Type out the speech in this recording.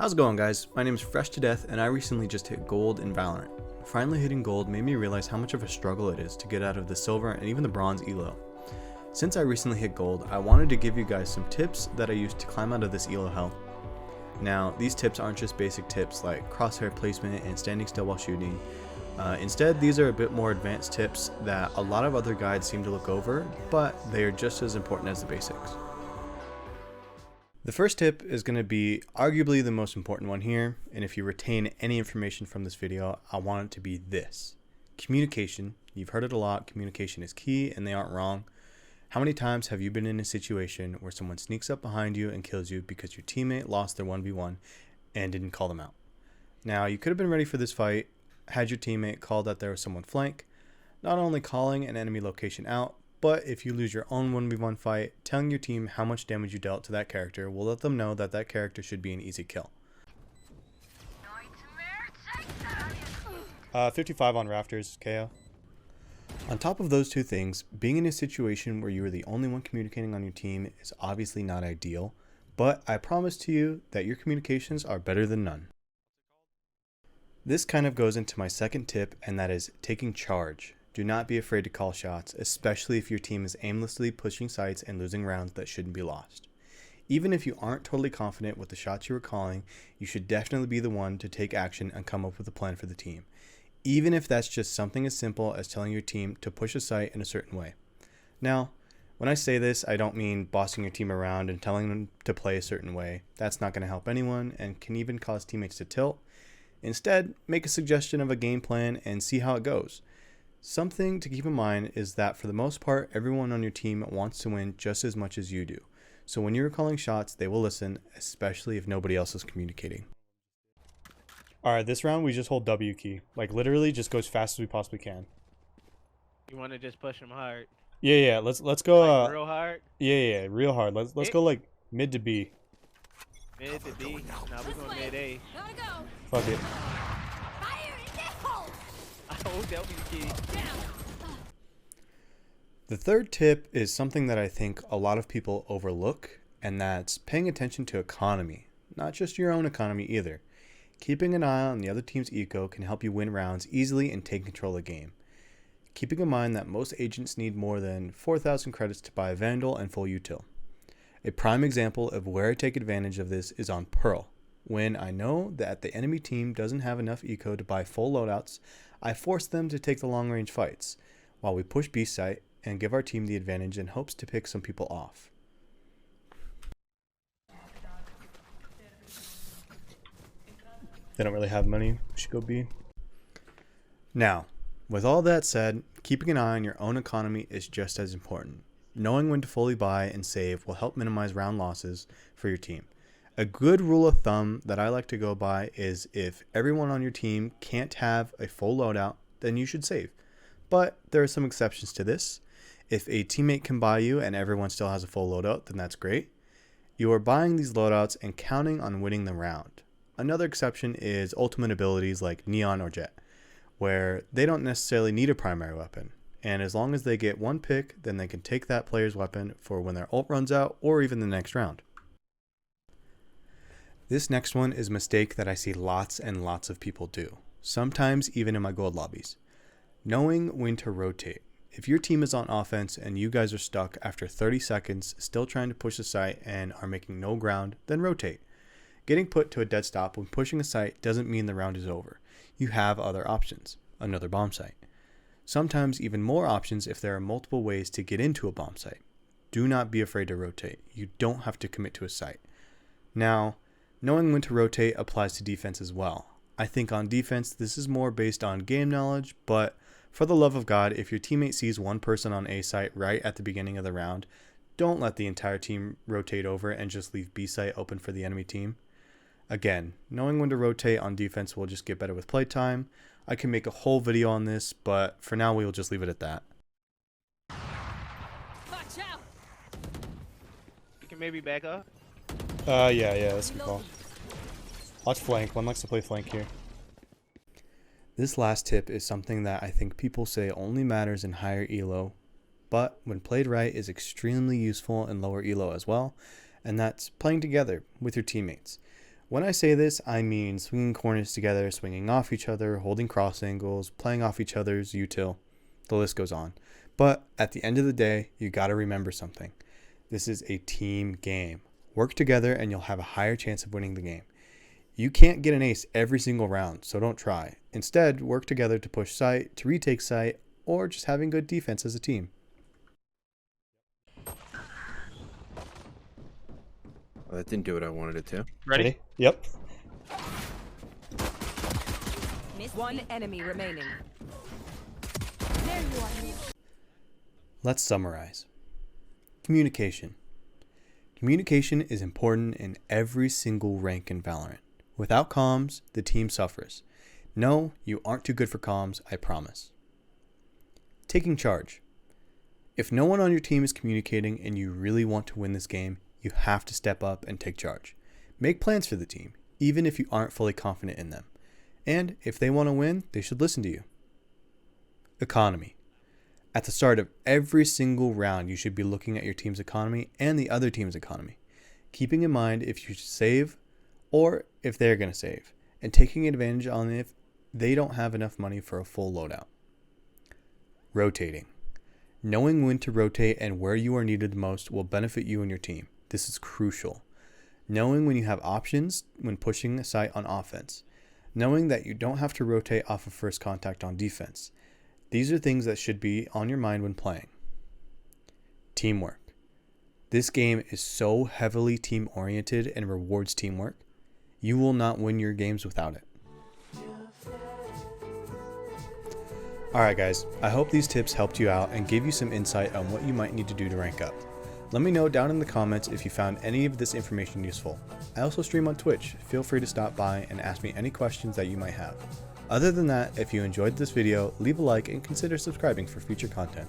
How's it going, guys? My name is Fresh to Death and I recently just hit gold in Valorant. Finally hitting gold made me realize how much of a struggle it is to get out of the silver and even the bronze elo. Since I recently hit gold, I wanted to give you guys some tips that I used to climb out of this elo hell. Now, these tips aren't just basic tips like crosshair placement and standing still while shooting. Instead, these are a bit more advanced tips that a lot of other guides seem to look over, but they are just as important as the basics. The first tip is going to be arguably the most important one here, and if you retain any information from this video, I want it to be this. Communication. You've heard it a lot. Communication is key, and they aren't wrong. How many times have you been in a situation where someone sneaks up behind you and kills you because your teammate lost their 1v1 and didn't call them out? Now, you could have been ready for this fight had your teammate called that there was someone flank, not only calling an enemy location out, but if you lose your own 1v1 fight, telling your team how much damage you dealt to that character will let them know that that character should be an easy kill. 55 on rafters, KO. On top of those two things, being in a situation where you are the only one communicating on your team is obviously not ideal, but I promise to you that your communications are better than none. This kind of goes into my second tip, and that is taking charge. Do not be afraid to call shots, especially if your team is aimlessly pushing sites and losing rounds that shouldn't be lost. Even if you aren't totally confident with the shots you are calling, you should definitely be the one to take action and come up with a plan for the team. Even if that's just something as simple as telling your team to push a site in a certain way. Now, when I say this, I don't mean bossing your team around and telling them to play a certain way. That's not going to help anyone and can even cause teammates to tilt. Instead, make a suggestion of a game plan and see how it goes. Something to keep in mind is that for the most part, everyone on your team wants to win just as much as you do. So when you're calling shots, they will listen, especially if nobody else is communicating. Alright, this round we just hold W key. Like literally just go as fast as we possibly can. You want to just push them hard? Yeah, let's go like real hard? Yeah, real hard. Let's go like mid to B. Mid to B. Now we're going mid A. Fuck it. Oh, that'll be the key. The third tip is something that I think a lot of people overlook, and that's paying attention to economy. Not just your own economy either. Keeping an eye on the other team's eco can help you win rounds easily and take control of the game. Keeping in mind that most agents need more than 4,000 credits to buy a Vandal and full util. A prime example of where I take advantage of this is on Pearl. When I know that the enemy team doesn't have enough eco to buy full loadouts, I force them to take the long range fights, while we push B site and give our team the advantage in hopes to pick some people off. They don't really have money, we should go B. Now, with all that said, keeping an eye on your own economy is just as important. Knowing when to fully buy and save will help minimize round losses for your team. A good rule of thumb that I like to go by is if everyone on your team can't have a full loadout, then you should save. But there are some exceptions to this. If a teammate can buy you and everyone still has a full loadout, then that's great. You are buying these loadouts and counting on winning the round. Another exception is ultimate abilities like Neon or Jet, where they don't necessarily need a primary weapon. And as long as they get one pick, then they can take that player's weapon for when their ult runs out or even the next round. This next one is a mistake that I see lots and lots of people do, sometimes even in my gold lobbies. Knowing when to rotate. If your team is on offense and you guys are stuck after 30 seconds still trying to push a site and are making no ground, then rotate. Getting put to a dead stop when pushing a site doesn't mean the round is over. You have other options, another bomb site. Sometimes even more options if there are multiple ways to get into a bomb site. Do not be afraid to rotate. You don't have to commit to a site. Now, knowing when to rotate applies to defense as well. I think on defense, this is more based on game knowledge, but for the love of God, if your teammate sees one person on A site right at the beginning of the round, don't let the entire team rotate over and just leave B site open for the enemy team. Again, knowing when to rotate on defense will just get better with playtime. I can make a whole video on this, but for now we will just leave it at that. Watch out. You can maybe back up. Yeah, that's a good call. Watch flank. One likes to play flank here. This last tip is something that I think people say only matters in higher elo, but when played right is extremely useful in lower elo as well, and that's playing together with your teammates. When I say this, I mean swinging corners together, swinging off each other, holding cross angles, playing off each other's util. The list goes on. But at the end of the day, you gotta remember something. This is a team game. Work together and you'll have a higher chance of winning the game. You can't get an ace every single round, so don't try. Instead, work together to push site, to retake site, or just having good defense as a team. Well, that didn't do what I wanted it to. Ready? Yep. One enemy remaining. Let's summarize. Communication. Communication is important in every single rank in Valorant. Without comms, the team suffers. No, you aren't too good for comms, I promise. Taking charge. If no one on your team is communicating and you really want to win this game, you have to step up and take charge. Make plans for the team, even if you aren't fully confident in them. And if they want to win, they should listen to you. Economy. At the start of every single round, you should be looking at your team's economy and the other team's economy, keeping in mind if you should save or if they're going to save, and taking advantage on if they don't have enough money for a full loadout. Rotating. Knowing when to rotate and where you are needed the most will benefit you and your team. This is crucial. Knowing when you have options when pushing a site on offense. Knowing that you don't have to rotate off of first contact on defense. These are things that should be on your mind when playing. Teamwork. This game is so heavily team-oriented and rewards teamwork. You will not win your games without it. Alright guys, I hope these tips helped you out and gave you some insight on what you might need to do to rank up. Let me know down in the comments if you found any of this information useful. I also stream on Twitch. Feel free to stop by and ask me any questions that you might have. Other than that, if you enjoyed this video, leave a like and consider subscribing for future content.